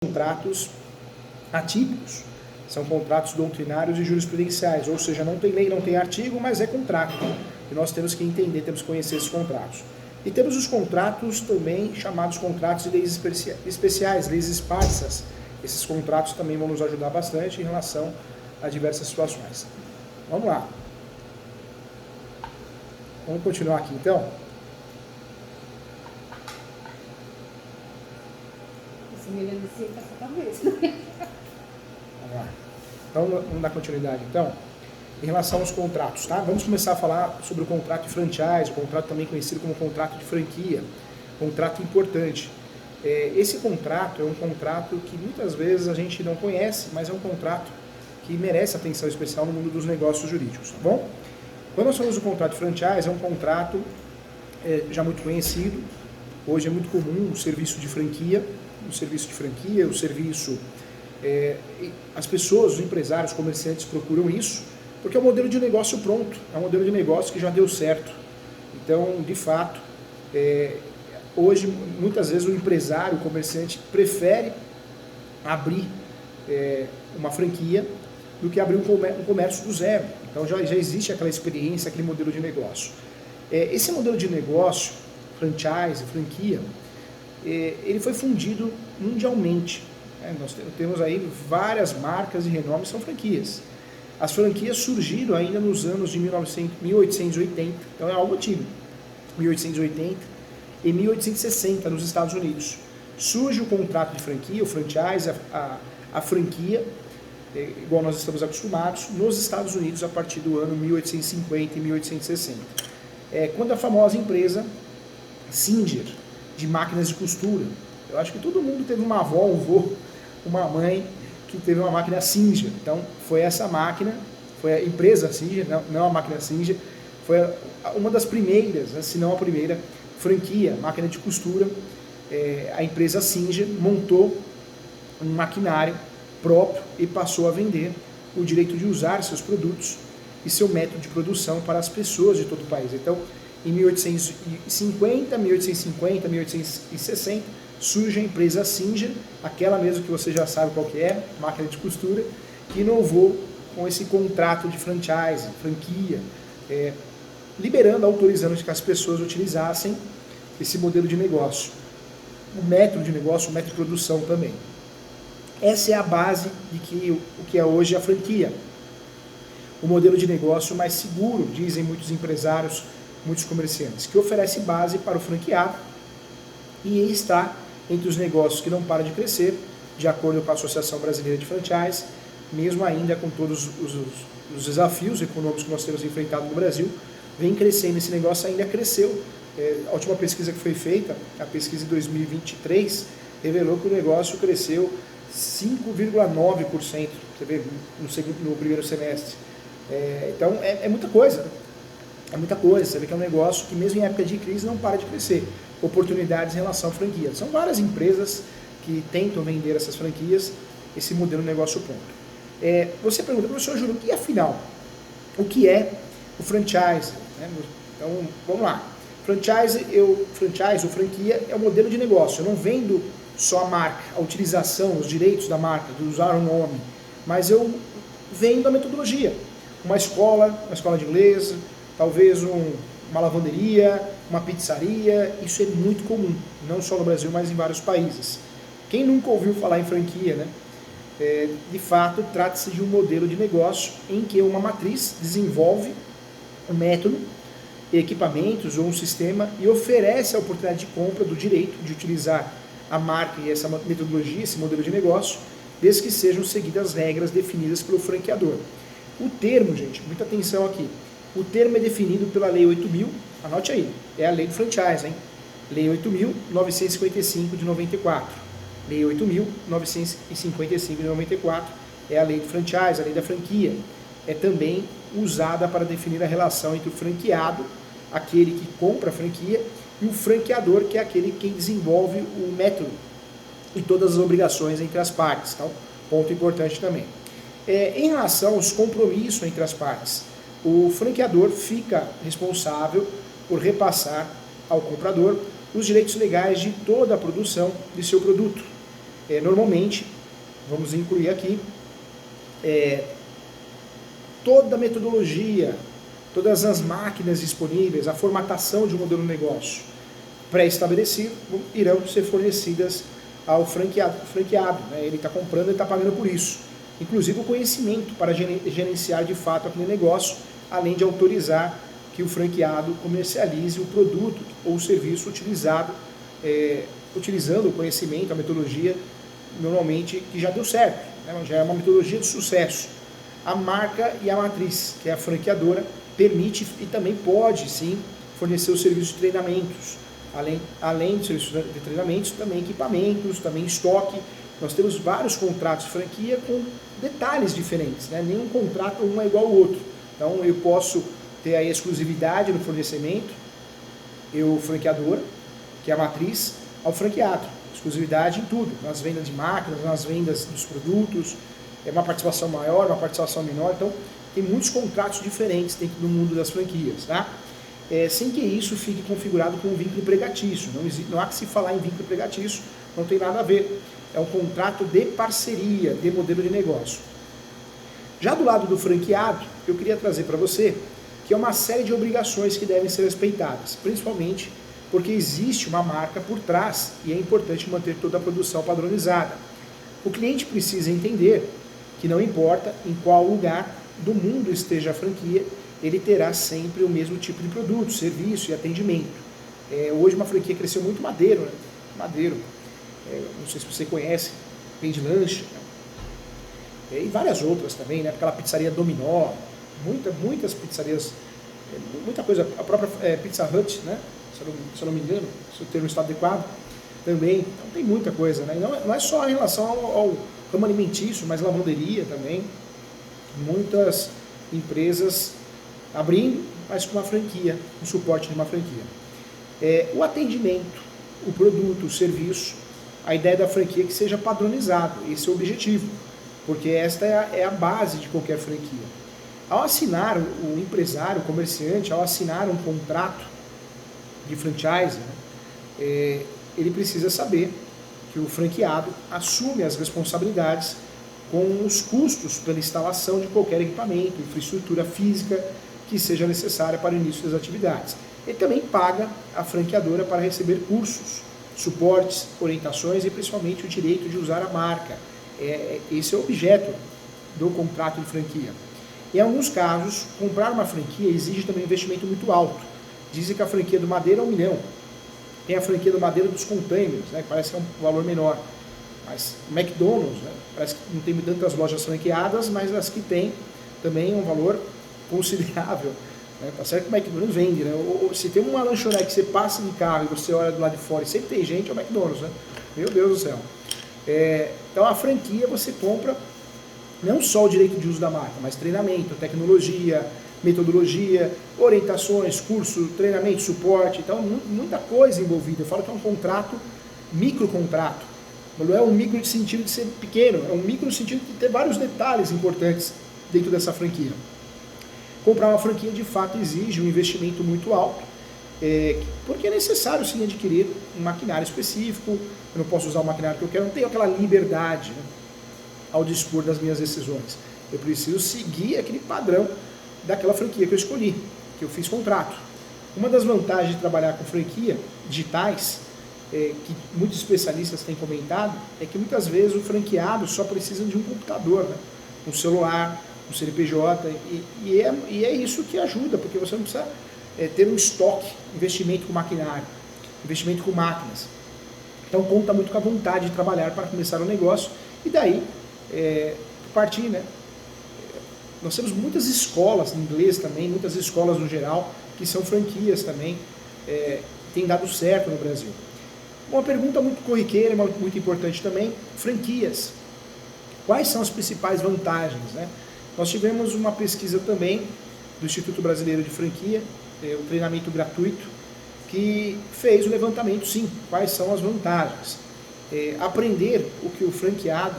contratos atípicos, são contratos doutrinários e jurisprudenciais, ou seja, não tem lei, não tem artigo, mas é contrato. E nós temos que entender, temos que conhecer esses contratos. E temos os contratos também chamados contratos de leis especiais, leis esparsas. Esses contratos também vão nos ajudar bastante em relação a diversas situações. Vamos lá. Vamos continuar aqui então. Esse menino assim tá com a cabeça. Vamos lá. Então, vamos dar continuidade então. Em relação aos contratos, tá? Vamos começar a falar sobre o contrato de franchise, o contrato também conhecido como contrato de franquia. Contrato importante. Esse contrato é um contrato que muitas vezes a gente não conhece, mas é um contrato que merece atenção especial no mundo dos negócios jurídicos, tá bom? Quando nós falamos do contrato de franchise, é um contrato já muito conhecido. Hoje é muito comum o serviço de franquia, as pessoas, os empresários, os comerciantes procuram isso, porque é um modelo de negócio pronto, é um modelo de negócio que já deu certo. Então, de fato, hoje, muitas vezes, o empresário, o comerciante, prefere abrir uma franquia do que abrir um comércio do zero. Então, já existe aquela experiência, aquele modelo de negócio. Esse modelo de negócio, franchise, franquia, ele foi fundido mundialmente. Nós temos aí várias marcas de renome, são franquias. As franquias surgiram ainda nos anos de 1880, então é algo antigo, 1880 e 1860 nos Estados Unidos. Surge o contrato de franquia, o franchise, a franquia, igual nós estamos acostumados, nos Estados Unidos a partir do ano 1850 e 1860. Quando a famosa empresa Singer, de máquinas de costura. Eu acho que todo mundo teve uma avó, um avô, uma mãe que teve uma máquina Singer. Então, foi essa máquina, foi a empresa Singer, não a máquina Singer, foi uma das primeiras, se não a primeira, franquia, máquina de costura. A empresa Singer montou um maquinário próprio e passou a vender o direito de usar seus produtos e seu método de produção para as pessoas de todo o país. Então, em 1850, 1860, surge a empresa Singer, aquela mesmo que você já sabe qual que é, máquina de costura, que inovou com esse contrato de franchise, franquia, liberando, autorizando que as pessoas utilizassem esse modelo de negócio. O método de negócio, o método de produção também. Essa é a base de o que é hoje a franquia. O modelo de negócio mais seguro, dizem muitos empresários, muitos comerciantes, que oferece base para o franqueado e está entre os negócios que não param de crescer, de acordo com a Associação Brasileira de Franchise, mesmo ainda com todos os desafios econômicos que nós temos enfrentado no Brasil, vem crescendo, esse negócio ainda cresceu. A última pesquisa que foi feita, a pesquisa de 2023, revelou que o negócio cresceu 5,9%, você vê, no primeiro semestre. Então, é muita coisa, né? É muita coisa, você vê que é um negócio que mesmo em época de crise não para de crescer. Oportunidades em relação à franquia. São várias empresas que tentam vender essas franquias, esse modelo de negócio pronto. Você pergunta, professor Júlio, e afinal, o que é o franchise? Então, vamos lá. Franchise ou franquia é o modelo de negócio. Eu não vendo só a marca, a utilização, os direitos da marca, de usar o nome, mas eu vendo a metodologia. Uma escola de inglês, talvez uma lavanderia, uma pizzaria, isso é muito comum, não só no Brasil, mas em vários países. Quem nunca ouviu falar em franquia, né? De fato, trata-se de um modelo de negócio em que uma matriz desenvolve um método, equipamentos ou um sistema e oferece a oportunidade de compra do direito de utilizar a marca e essa metodologia, esse modelo de negócio, desde que sejam seguidas as regras definidas pelo franqueador. O termo, gente, muita atenção aqui, o termo é definido pela Lei 8.000, anote aí, é a lei do franchise, hein? Lei 8.955 de 94. Lei 8.955 de 94 é a lei do franchise, a lei da franquia. É também usada para definir a relação entre o franqueado, aquele que compra a franquia, e o franqueador, que é aquele que desenvolve o método e todas as obrigações entre as partes. Então, ponto importante também. Em relação aos compromissos entre as partes, o franqueador fica responsável por repassar ao comprador os direitos legais de toda a produção de seu produto. Normalmente, vamos incluir aqui, toda a metodologia, todas as máquinas disponíveis, a formatação de um modelo de negócio pré-estabelecido irão ser fornecidas ao franqueado. Né? Ele está comprando, ele está pagando por isso. Inclusive o conhecimento para gerenciar de fato aquele negócio, além de autorizar que o franqueado comercialize o produto ou o serviço utilizando o conhecimento, a metodologia, normalmente que já deu certo, né? Já é uma metodologia de sucesso. A marca e a matriz, que é a franqueadora, permite e também pode, sim, fornecer os serviços de treinamentos. Além de serviços de treinamentos, também equipamentos, também estoque. Nós temos vários contratos de franquia com detalhes diferentes, né? Nenhum contrato um é igual ao outro. Então eu posso ter a exclusividade no fornecimento, franqueadora, que é a matriz, ao franqueado. Exclusividade em tudo, nas vendas de máquinas, nas vendas dos produtos, uma participação maior, uma participação menor. Então tem muitos contratos diferentes dentro do mundo das franquias, tá? Sem que isso fique configurado com um vínculo empregatício. Não há que se falar em vínculo empregatício, não tem nada a ver. É um contrato de parceria, de modelo de negócio. Já do lado do franqueado, eu queria trazer para você que é uma série de obrigações que devem ser respeitadas, principalmente porque existe uma marca por trás e é importante manter toda a produção padronizada. O cliente precisa entender que não importa em qual lugar do mundo esteja a franquia, ele terá sempre o mesmo tipo de produto, serviço e atendimento. Hoje uma franquia cresceu muito Madeiro, né? Madeiro. Não sei se você conhece, vende lanche, né? E várias outras também, né? Aquela pizzaria Dominó, muitas pizzarias, muita coisa, a própria Pizza Hut, né? Se eu não me engano, se o termo está adequado, também. Então tem muita coisa, né? Não é só em relação ao ramo alimentício, mas lavanderia também. Muitas empresas abrindo, mas com uma franquia, um suporte de uma franquia. O atendimento, o produto, o serviço, a ideia da franquia é que seja padronizado, esse é o objetivo, porque esta é a base de qualquer franquia. Ao assinar, o empresário, o comerciante, ao assinar um contrato de franchise, né, ele precisa saber que o franqueado assume as responsabilidades com os custos pela instalação de qualquer equipamento, infraestrutura física que seja necessária para o início das atividades. Ele também paga a franqueadora para receber cursos, suportes, orientações e principalmente o direito de usar a marca. Esse é o objeto do contrato de franquia. Em alguns casos, comprar uma franquia exige também um investimento muito alto. Dizem que a franquia do Madeira é 1 milhão. Tem a franquia do Madeira dos containers, né, que parece que é um valor menor. Mas o McDonald's, né, parece que não tem tantas lojas franqueadas, mas as que tem também é um valor considerável. Né? Tá certo que o McDonald's vende, né? Se tem uma lanchonete que você passa de carro e você olha do lado de fora e sempre tem gente, é o McDonald's, né? Meu Deus do céu. Então a franquia você compra não só o direito de uso da marca, mas treinamento, tecnologia, metodologia, orientações, curso, treinamento, suporte. Então muita coisa envolvida. Eu falo que é um contrato, microcontrato. Não é um micro no sentido de ser pequeno, é um micro no sentido de ter vários detalhes importantes dentro dessa franquia. Comprar uma franquia de fato exige um investimento muito alto, porque é necessário sim adquirir um maquinário específico. Eu não posso usar o maquinário que eu quero, não tenho aquela liberdade, né, ao dispor das minhas decisões. Eu preciso seguir aquele padrão daquela franquia que eu escolhi, que eu fiz contrato. Uma das vantagens de trabalhar com franquia digitais, que muitos especialistas têm comentado, é que muitas vezes o franqueado só precisa de um computador, né, um celular, um CNPJ, e é isso que ajuda, porque você não precisa ter um estoque, investimento com maquinário, investimento com máquinas. Então conta muito com a vontade de trabalhar para começar o negócio, e daí partir, né? Nós temos muitas escolas em inglês também, muitas escolas no geral, que são franquias também, tem dado certo no Brasil. Uma pergunta muito corriqueira, muito importante também, franquias. Quais são as principais vantagens, né? Nós tivemos uma pesquisa também do Instituto Brasileiro de Franquia, o treinamento gratuito, que fez o levantamento, sim, quais são as vantagens. Aprender o que o franqueado,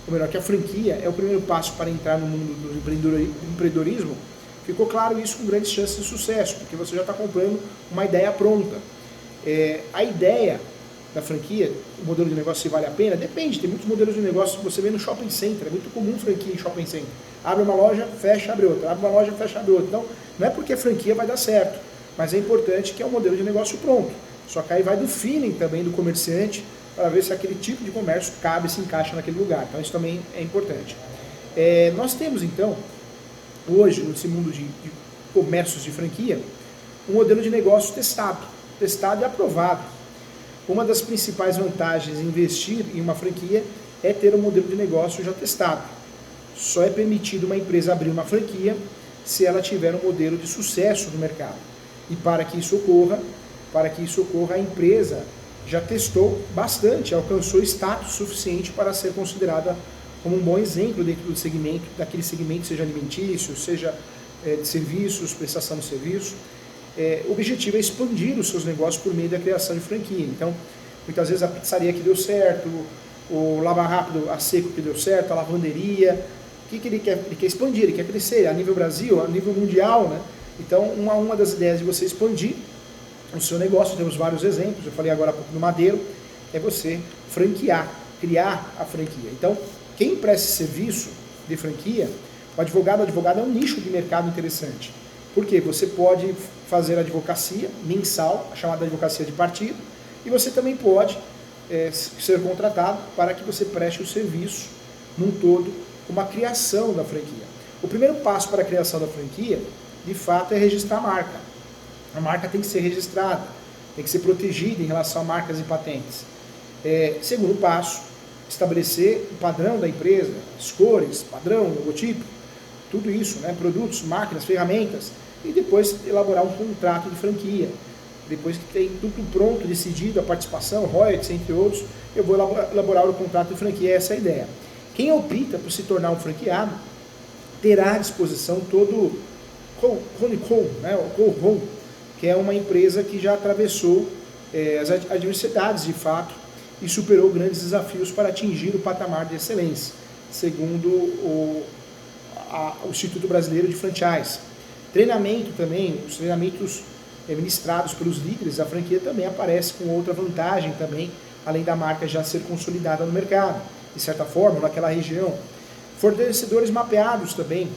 ou melhor, que a franquia é o primeiro passo para entrar no mundo do empreendedorismo, ficou claro isso com grandes chances de sucesso, porque você já está comprando uma ideia pronta. A ideia da franquia, o modelo de negócio se vale a pena? Depende, tem muitos modelos de negócio que você vê no shopping center, é muito comum franquia em shopping center. Abre uma loja, fecha, abre outra, abre uma loja, fecha, abre outra. Então, não é porque a franquia vai dar certo, mas é importante que é um modelo de negócio pronto. Só que aí vai do feeling também do comerciante, para ver se aquele tipo de comércio cabe, se encaixa naquele lugar. Então, isso também é importante. Nós temos, então, hoje, nesse mundo de comércios de franquia, um modelo de negócio testado e aprovado. Uma das principais vantagens em investir em uma franquia é ter um modelo de negócio já testado. Só é permitido uma empresa abrir uma franquia se ela tiver um modelo de sucesso no mercado. E para que isso ocorra, a empresa já testou bastante, alcançou status suficiente para ser considerada como um bom exemplo dentro do segmento, daquele segmento, seja alimentício, seja de serviços, prestação de serviço. O objetivo é expandir os seus negócios por meio da criação de franquia. Então, muitas vezes a pizzaria que deu certo, o lava rápido a seco que deu certo, a lavanderia, o que ele quer? Ele quer expandir, ele quer crescer a nível Brasil, a nível mundial, né? Então, uma das ideias de você expandir o seu negócio, temos vários exemplos, eu falei agora há pouco do Madeiro, é você franquear, criar a franquia. Então, quem presta serviço de franquia, o advogado é um nicho de mercado interessante. Por quê? Você pode fazer advocacia mensal, a chamada advocacia de partido, e você também pode ser contratado para que você preste o serviço num todo, como a criação da franquia. O primeiro passo para a criação da franquia, de fato, é registrar a marca. A marca tem que ser registrada, tem que ser protegida em relação a marcas e patentes. Segundo passo, estabelecer o padrão da empresa, as cores, padrão, logotipo, tudo isso, né? Produtos, máquinas, ferramentas, e depois elaborar um contrato de franquia. Depois que tem tudo pronto, decidido, a participação, royalties, entre outros, eu vou elaborar o contrato de franquia, essa é a ideia. Quem opta por se tornar um franqueado, terá à disposição todo o Honicom, né? O Cohom, que é uma empresa que já atravessou as adversidades de fato e superou grandes desafios para atingir o patamar de excelência, segundo o Instituto Brasileiro de Franchise. Treinamento também, os treinamentos ministrados pelos líderes da franquia também aparecem com outra vantagem também, além da marca já ser consolidada no mercado, de certa forma, naquela região. Fornecedores mapeados também.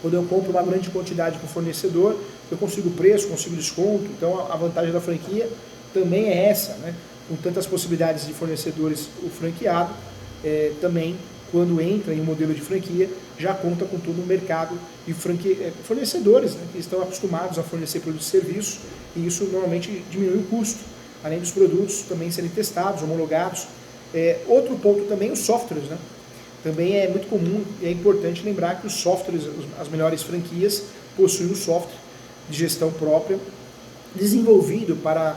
Quando eu compro uma grande quantidade com fornecedor, eu consigo preço, consigo desconto, então a vantagem da franquia também é essa, né? Com tantas possibilidades de fornecedores, o franqueado também, quando entra em um modelo de franquia, já conta com todo o mercado de fornecedores, né, que estão acostumados a fornecer produtos e serviços, e isso normalmente diminui o custo, além dos produtos também serem testados, homologados. Outro ponto também, os softwares, né? Também é muito comum e é importante lembrar que os softwares, as melhores franquias, possuem um software de gestão própria, desenvolvido para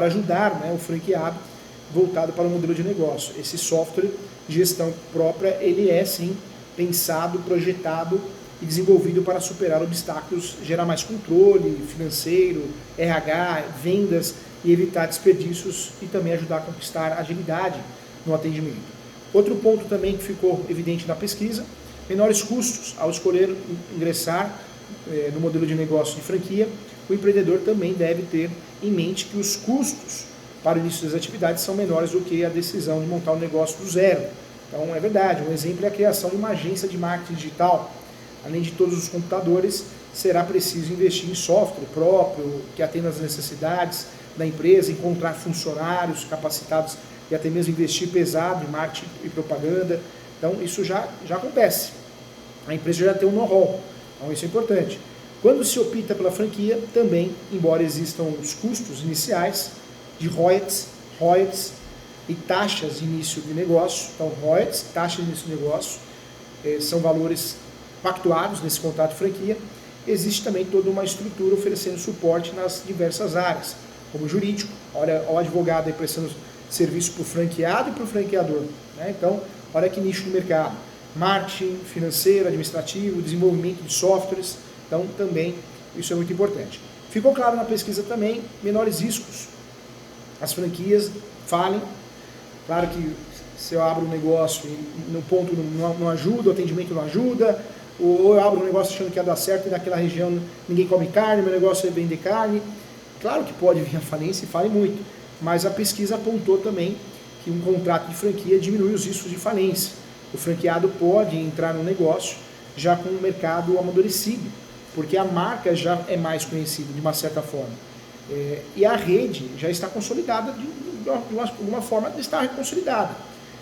ajudar, né, o franqueado voltado para o modelo de negócio. Esse software de gestão própria, ele é sim pensado, projetado e desenvolvido para superar obstáculos, gerar mais controle financeiro, RH, vendas e evitar desperdícios e também ajudar a conquistar agilidade no atendimento. Outro ponto também que ficou evidente na pesquisa, menores custos. Ao escolher ingressar no modelo de negócio de franquia, o empreendedor também deve ter em mente que os custos para o início das atividades são menores do que a decisão de montar um negócio do zero. Então é verdade, um exemplo é a criação de uma agência de marketing digital. Além de todos os computadores, será preciso investir em software próprio, que atenda às necessidades da empresa, encontrar funcionários capacitados e até mesmo investir pesado em marketing e propaganda. Então isso já acontece. A empresa já tem um know-how, então isso é importante. Quando se opta pela franquia, também, embora existam os custos iniciais de royalties e taxas de início de negócio, então royalties, taxas de início de negócio, são valores pactuados nesse contrato de franquia, existe também toda uma estrutura oferecendo suporte nas diversas áreas, como jurídico, olha o advogado aí prestando serviço para o franqueado e para o franqueador, né? Então, olha que nicho do mercado, marketing, financeiro, administrativo, desenvolvimento de softwares, então também isso é muito importante. Ficou claro na pesquisa também, menores riscos, as franquias falem, claro que se eu abro um negócio e no ponto não ajuda, o atendimento não ajuda, ou eu abro um negócio achando que ia dar certo e naquela região ninguém come carne, meu negócio é vender carne, claro que pode vir a falência e fale muito, mas a pesquisa apontou também que um contrato de franquia diminui os riscos de falência. O franqueado pode entrar no negócio já com o mercado amadurecido, porque a marca já é mais conhecida de uma certa forma. E a rede já está consolidada, de alguma forma está consolidada,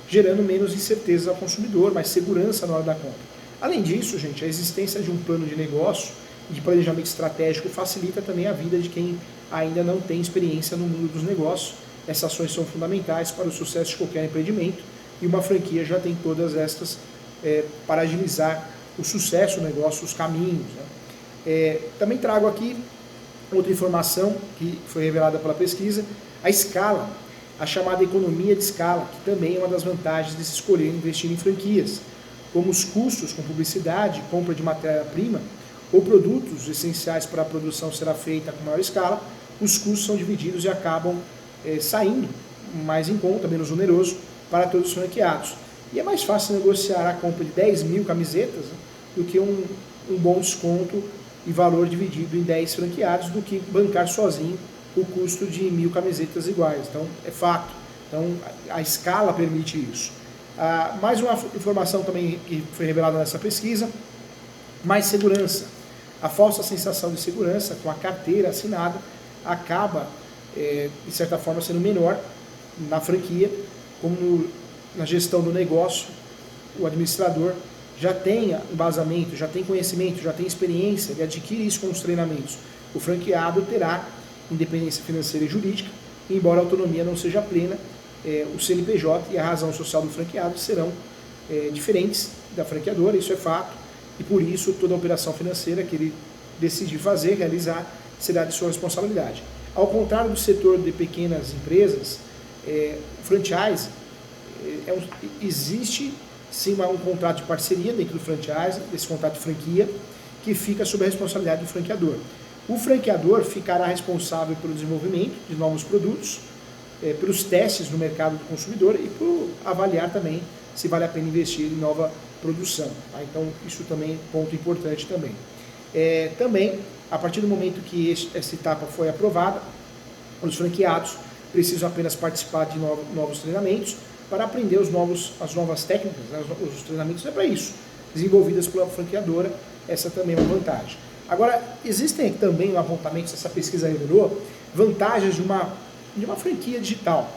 gerando menos incerteza ao consumidor, mais segurança na hora da compra. Além disso, gente, a existência de um plano de negócio e de planejamento estratégico facilita também a vida de quem ainda não tem experiência no mundo dos negócios. Essas ações são fundamentais para o sucesso de qualquer empreendimento e uma franquia já tem todas estas para agilizar o sucesso do negócio, os caminhos, né? Também trago aqui outra informação que foi revelada pela pesquisa, a escala, a chamada economia de escala, que também é uma das vantagens de se escolher investir em franquias, como os custos com publicidade, compra de matéria-prima ou produtos essenciais para a produção será feita com maior escala, os custos são divididos e acabam saindo mais em conta, menos oneroso para todos os franqueados. E é mais fácil negociar a compra de 10 mil camisetas, né, do que um bom desconto e valor dividido em 10 franqueados, do que bancar sozinho o custo de 1000 camisetas iguais. Então, é fato. Então, a escala permite isso. Mais uma informação também que foi revelada nessa pesquisa, mais segurança. A falsa sensação de segurança com a carteira assinada acaba, de certa forma, sendo menor na franquia, como na gestão do negócio, o administrador já tem embasamento, já tem conhecimento, já tem experiência, ele adquire isso com os treinamentos. O franqueado terá independência financeira e jurídica, e embora a autonomia não seja plena, o CNPJ e a razão social do franqueado serão diferentes da franqueadora, isso é fato, e por isso toda a operação financeira que ele decidir fazer, realizar, será de sua responsabilidade. Ao contrário do setor de pequenas empresas, o franchise, existe sim um contrato de parceria dentro do franchise, desse contrato de franquia, que fica sob a responsabilidade do franqueador. O franqueador ficará responsável pelo desenvolvimento de novos produtos, pelos testes no mercado do consumidor e por avaliar também se vale a pena investir em nova produção. Tá? Então, isso também é um ponto importante também. Também, a partir do momento que essa etapa foi aprovada, os franqueados precisam apenas participar de novos treinamentos para aprender as novas técnicas, né? Os treinamentos é para isso, desenvolvidas pela franqueadora, essa também é uma vantagem. Agora, existem também apontamentos, essa pesquisa revelou, vantagens de uma franquia digital.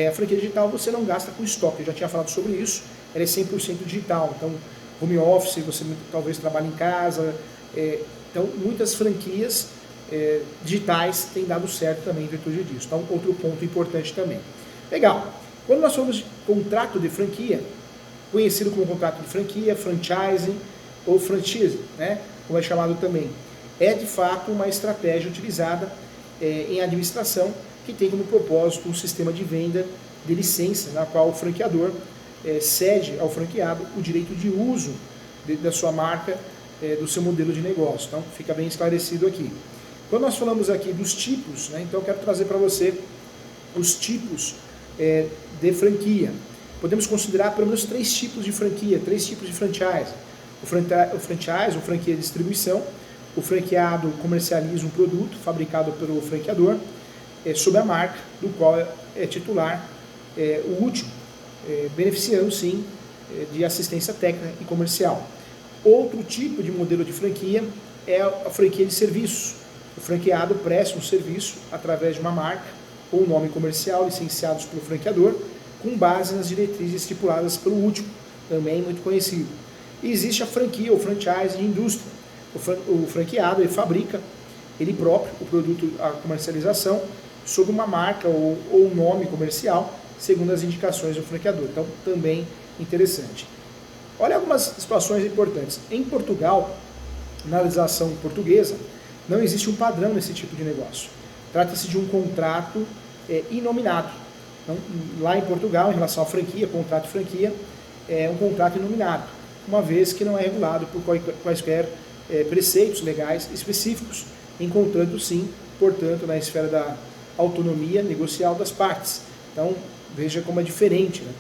A franquia digital você não gasta com estoque, eu já tinha falado sobre isso, ela é 100% digital, então home office, você talvez trabalhe em casa, então muitas franquias digitais têm dado certo também em virtude disso. Então, outro ponto importante também. Legal. Quando nós falamos de contrato de franquia, conhecido como contrato de franquia, franchising ou franchise, né, como é chamado também, é de fato uma estratégia utilizada em administração que tem como propósito um sistema de venda de licença, na qual o franqueador cede ao franqueado o direito de uso da sua marca, do seu modelo de negócio. Então, fica bem esclarecido aqui. Quando nós falamos aqui dos tipos, né, então eu quero trazer para você os tipos de franquia. Podemos considerar pelo menos 3 tipos de franquia, 3 tipos de franchise. O franchise, ou franquia de distribuição, o franqueado comercializa um produto fabricado pelo franqueador sob a marca do qual é titular o último, beneficiando sim de assistência técnica e comercial. Outro tipo de modelo de franquia é a franquia de serviços. O franqueado presta um serviço através de uma marca ou nome comercial licenciados pelo franqueador, com base nas diretrizes estipuladas pelo último, também muito conhecido. E existe a franquia ou franchise de indústria. O franqueado ele fabrica ele próprio o produto, a comercialização, sob uma marca ou nome comercial, segundo as indicações do franqueador. Então, também interessante. Olha algumas situações importantes. Em Portugal, na legislação portuguesa, não existe um padrão nesse tipo de negócio. Trata-se de um contrato inominado. Então, lá em Portugal, em relação à franquia, contrato de franquia, é um contrato inominado, uma vez que não é regulado por quaisquer preceitos legais específicos, encontrando sim, portanto, na esfera da autonomia negocial das partes. Então, veja como é diferente, né?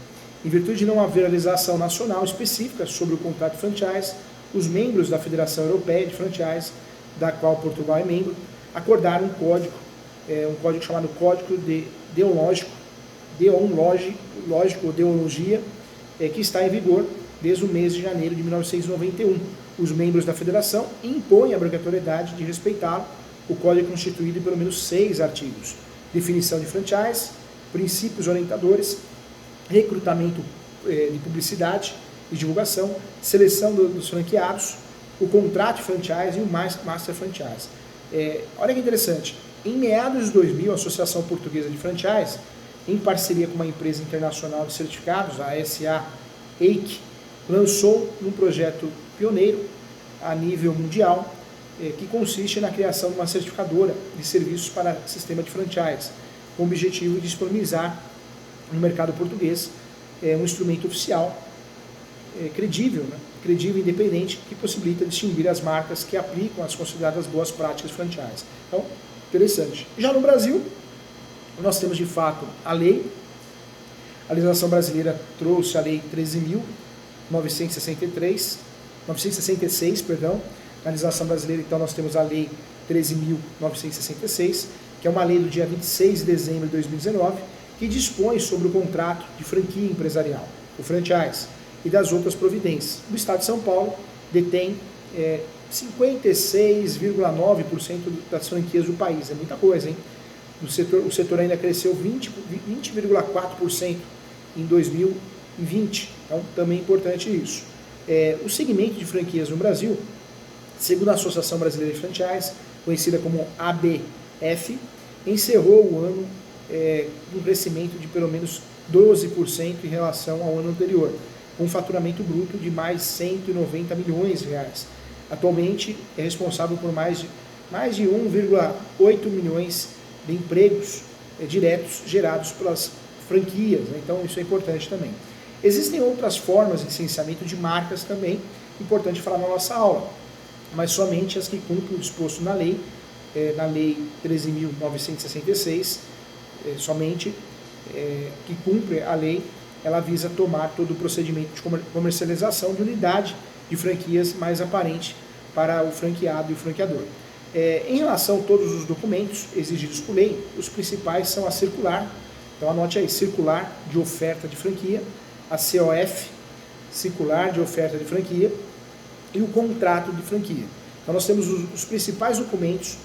Em virtude de não haver a legislação nacional específica sobre o contrato de franchise, os membros da Federação Europeia de Franchise, da qual Portugal é membro, acordaram um código um código chamado Código Deonológico ou Deontologia, que está em vigor desde o mês de janeiro de 1991. Os membros da federação impõem a obrigatoriedade de respeitá-lo. O código é constituído de pelo menos 6 artigos. Definição de franchise, princípios orientadores, recrutamento de publicidade e divulgação, seleção dos franqueados, o contrato de franchise e o master franchise. Olha que interessante, em meados de 2000, a Associação Portuguesa de Franchise, em parceria com uma empresa internacional de certificados, a SA EIC, lançou um projeto pioneiro a nível mundial, que consiste na criação de uma certificadora de serviços para sistema de franchise, com o objetivo de disponibilizar no mercado português um instrumento oficial credível, credível e independente, que possibilita distinguir as marcas que aplicam as consideradas boas práticas de franchise. Então, interessante. Já no Brasil, nós temos de fato a lei. A legislação brasileira trouxe a lei 13.966, perdão. Na legislação brasileira, então, nós temos a lei 13.966, que é uma lei do dia 26 de dezembro de 2019, que dispõe sobre o contrato de franquia empresarial, o franchise, e das outras providências. O Estado de São Paulo detém 56,9% das franquias do país. É muita coisa, hein? O setor ainda cresceu 20,4% em 2020. Então, também é importante isso. O segmento de franquias no Brasil, segundo a Associação Brasileira de Franchise, conhecida como ABF, encerrou o ano com um crescimento de pelo menos 12% em relação ao ano anterior, com um faturamento bruto de mais 190 milhões de reais. Atualmente é responsável por mais de 1,8 milhões de empregos diretos gerados pelas franquias, né? Então isso é importante também. Existem outras formas de licenciamento de marcas também, importante falar na nossa aula, mas somente as que cumprem o disposto na lei 13.966, somente que cumpre a lei, ela visa tomar todo o procedimento de comercialização de unidade de franquias mais aparente para o franqueado e o franqueador. Em relação a todos os documentos exigidos por lei, os principais são a circular, então anote aí, circular de oferta de franquia, a COF, circular de oferta de franquia, e o contrato de franquia. Então nós temos os principais documentos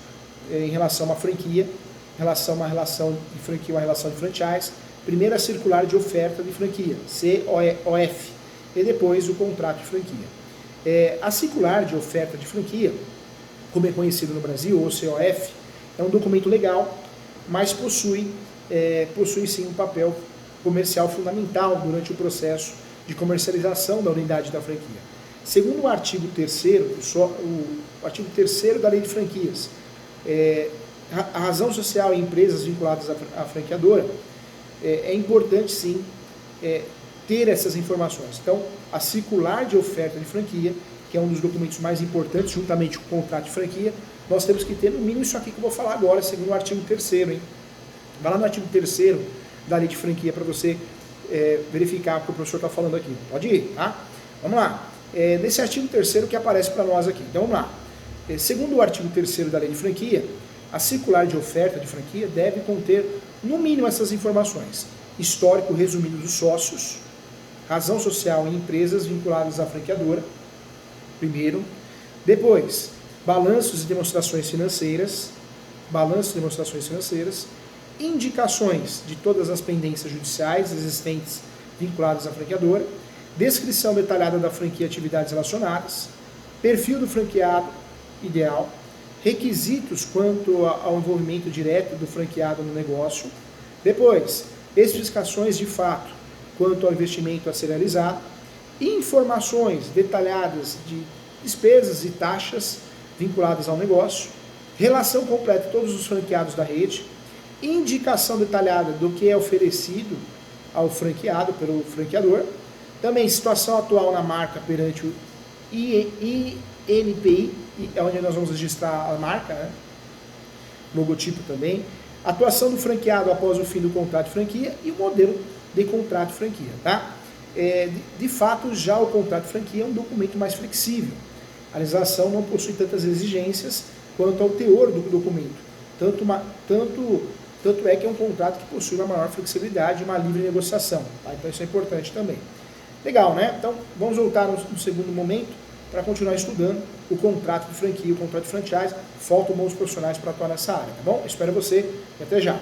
em relação a uma franquia, em relação a uma relação de franquia, uma relação de franchise. Primeiro a circular de oferta de franquia, COF, e depois o contrato de franquia. A circular de oferta de franquia, como é conhecido no Brasil, ou COF, é um documento legal, mas possui sim um papel comercial fundamental durante o processo de comercialização da unidade da franquia. Segundo o artigo 3º, o artigo 3º da Lei de Franquias, a razão social em empresas vinculadas à franqueadora, é importante sim ter essas informações. Então, a circular de oferta de franquia, que é um dos documentos mais importantes, juntamente com o contrato de franquia, nós temos que ter no mínimo isso aqui que eu vou falar agora, segundo o artigo 3º, hein? Vai lá no artigo 3º da Lei de Franquia para você verificar o que o professor está falando aqui. Pode ir, tá? Vamos lá. Nesse artigo 3º que aparece para nós aqui. Então, vamos lá. Segundo o artigo 3º da Lei de Franquia, a circular de oferta de franquia deve conter, no mínimo, essas informações: histórico resumido dos sócios, razão social em empresas vinculadas à franqueadora, primeiro. Depois, balanços e demonstrações financeiras, indicações de todas as pendências judiciais existentes vinculadas à franqueadora, descrição detalhada da franquia e atividades relacionadas, perfil do franqueado ideal, requisitos quanto ao envolvimento direto do franqueado no negócio, depois, especificações de fato quanto ao investimento a ser realizado, informações detalhadas de despesas e taxas vinculadas ao negócio, relação completa de todos os franqueados da rede, indicação detalhada do que é oferecido ao franqueado pelo franqueador, também situação atual na marca perante o INPI, é onde nós vamos registrar a marca, né? Logotipo também, atuação do franqueado após o fim do contrato de franquia e o modelo de contrato de franquia, tá? De fato, já o contrato de franquia é um documento mais flexível. A legislação não possui tantas exigências quanto ao teor do documento, Tanto é que é um contrato que possui uma maior flexibilidade e uma livre negociação. Tá? Então isso é importante também. Legal, né? Então vamos voltar no segundo momento para continuar estudando o contrato de franquia, o contrato de franchise. Faltam bons profissionais para atuar nessa área, tá bom? Espero você e até já.